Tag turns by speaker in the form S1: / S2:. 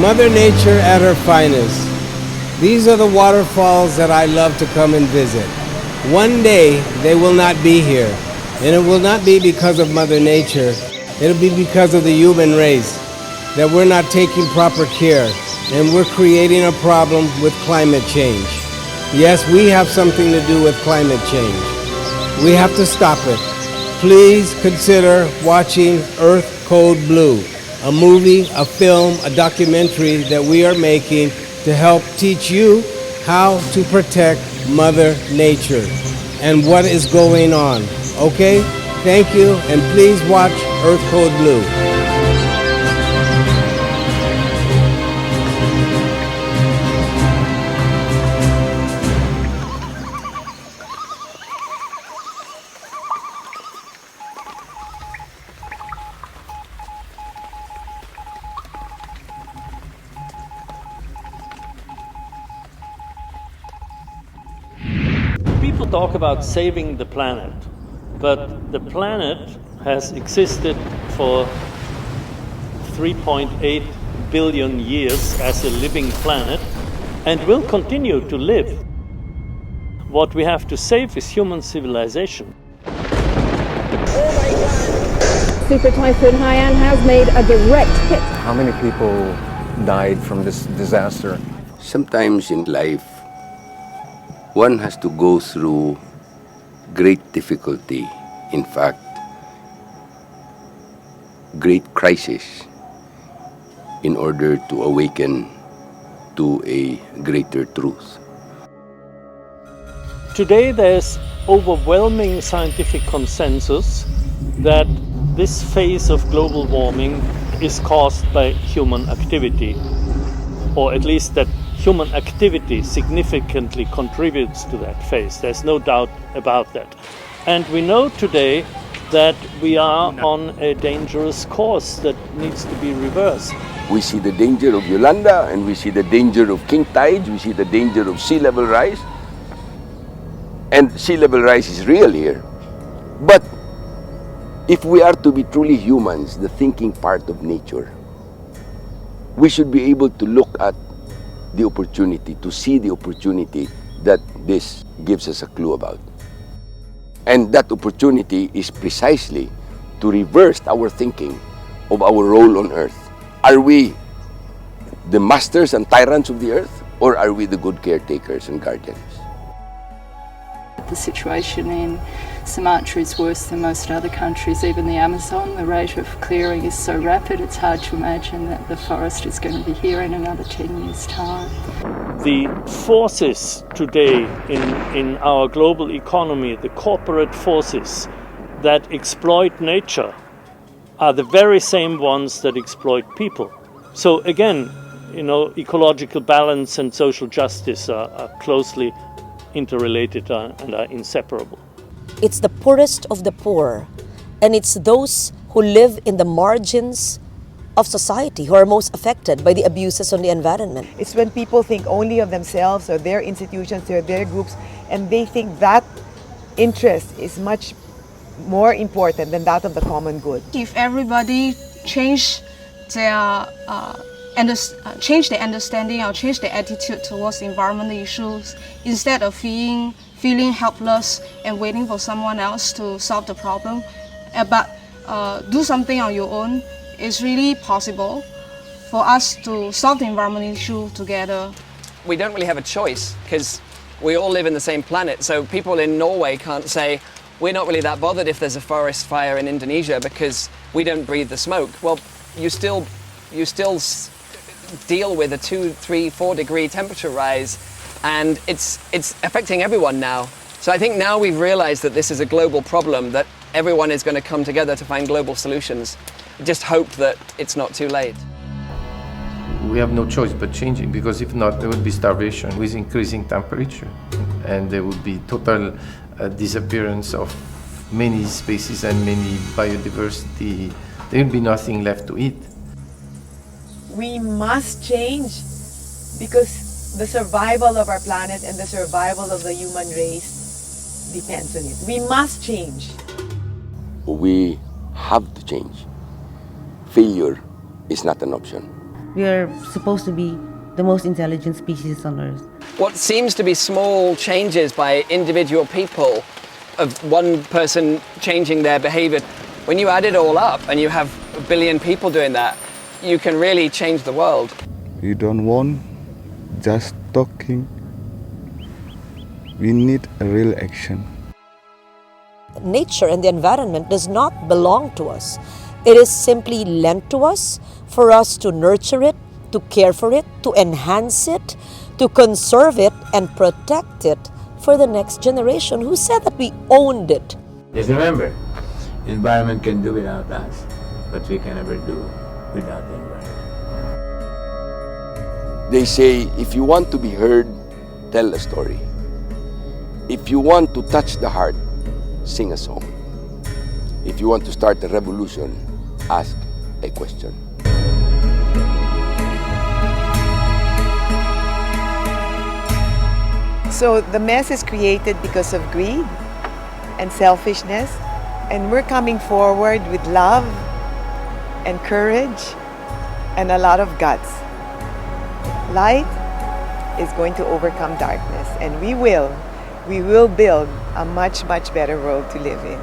S1: Mother Nature at her finest. These are the waterfalls that I love to come and visit. One day they will not be here, and it will not be because of Mother Nature. It'll be because of the human race, that we're not taking proper care, and we're creating a problem with climate change. Yes, we have something to do with climate change. We have to stop it. Please consider watching Earth Code Blue, a movie, a film, a documentary that we are making to help teach you how to protect Mother Nature and what is going on. Okay? Thank you, and please watch Earth Code Blue.
S2: People talk about saving the planet, but the planet has existed for 3.8 billion years as a living planet and will continue to live. What we have to save is human civilization.
S3: Oh my God! Super Typhoon Haiyan has made a direct hit.
S4: How many people died from this disaster?
S5: Sometimes in life, one has to go through great difficulty, in fact, great crisis, in order to awaken to a greater truth.
S2: Today there's overwhelming scientific consensus that this phase of global warming is caused by human activity, or at least that human activity significantly contributes to that phase. There's no doubt about that. And we know today that we are on a dangerous course that needs to be reversed.
S5: We see the danger of Yolanda, and we see the danger of king tides, we see the danger of sea level rise. And sea level rise is real here. But if we are to be truly humans, the thinking part of nature, we should be able to look at the opportunity, to see the opportunity that this gives us a clue about. And that opportunity is precisely to reverse our thinking of our role on earth. Are we the masters and tyrants of the earth, or are we the good caretakers and guardians?
S6: The situation in Sumatra is worse than most other countries, even the Amazon. The rate of clearing is so rapid, it's hard to imagine that the forest is going to be here in another 10 years' time.
S2: The forces today in our global economy, the corporate forces that exploit nature, are the very same ones that exploit people. So again, ecological balance and social justice are closely interrelated and are inseparable.
S7: It's the poorest of the poor, and it's those who live in the margins of society who are most affected by the abuses on the environment.
S8: It's when people think only of themselves or their institutions or their groups, and they think that interest is much more important than that of the common good.
S9: If everybody change their understanding or change their attitude towards environmental issues, instead of feeling helpless and waiting for someone else to solve the problem, but do something on your own, it's really possible for us to solve the environmental issue together.
S10: We don't really have a choice because we all live in the same planet, so people in Norway can't say, we're not really that bothered if there's a forest fire in Indonesia because we don't breathe the smoke. Well, you still deal with a 2, 3, 4 degree temperature rise, and it's affecting everyone now. So I think now we've realized that this is a global problem, that everyone is going to come together to find global solutions. Just hope that it's not too late.
S11: We have no choice but changing, because if not, there would be starvation with increasing temperature, and there would be total disappearance of many species and many biodiversity. There would be nothing left to eat.
S8: We must change, because the survival of our planet and the survival of the human race depends on it. We must change.
S5: We have to change. Failure is not an option.
S12: We are supposed to be the most intelligent species on Earth.
S10: What seems to be small changes by individual people, of one person changing their behavior, when you add it all up and you have 1 billion people doing that, you can really change the world.
S13: We don't want just talking. We need a real action.
S7: Nature and the environment does not belong to us. It is simply lent to us for us to nurture it, to care for it, to enhance it, to conserve it and protect it for the next generation. Who said that we owned it?
S14: Just remember, the environment can do without us, but we can never do without the environment.
S5: They say, if you want to be heard, tell a story. If you want to touch the heart, sing a song. If you want to start a revolution, ask a question.
S8: So the mess is created because of greed and selfishness, and we're coming forward with love and courage and a lot of guts. Light is going to overcome darkness, and we will build a much, much better world to live in.